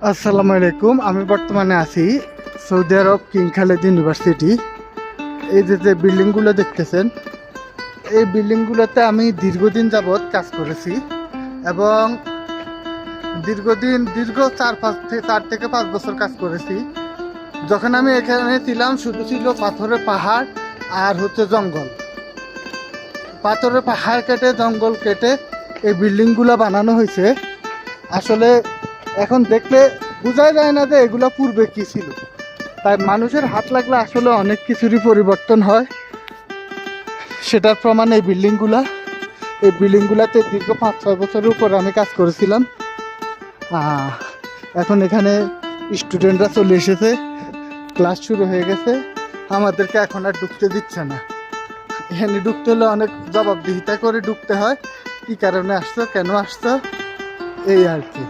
আসসালামু আলাইকুম। আমি বর্তমানে আছি সৌদি আরব কিং খালেদ ইউনিভার্সিটি। এই যে বিল্ডিংগুলো দেখতেছেন, এই বিল্ডিংগুলোতে আমি দীর্ঘদিন যাবৎ কাজ করেছি এবং দীর্ঘ 4 থেকে 5 বছর কাজ করেছি। যখন আমি এখানে ছিলাম শুধু ছিল পাথরের পাহাড় আর হচ্ছে জঙ্গল। পাথরের পাহাড় কেটে জঙ্গল কেটে এই বিল্ডিংগুলো বানানো হয়েছে। আসলে এখন দেখলে বোঝাই যায় না যে এগুলো পূর্বে কি ছিল। তাই মানুষের হাত লাগলে আসলে অনেক কিছুরই পরিবর্তন হয়। সেটার প্রমাণ এই বিল্ডিংগুলাতে দীর্ঘ 5-6 বছরের উপর আমি কাজ করেছিলাম। এখন এখানে স্টুডেন্টরা চলে এসেছে, ক্লাস শুরু হয়ে গেছে, আমাদেরকে এখন আর ঢুকতে দিচ্ছে না। এখানে ঢুকতে হলে অনেক জবাবদিহিতা করে ঢুকতে হয়, কি কারণে আসছো, কেন আসছো, এই আর কি।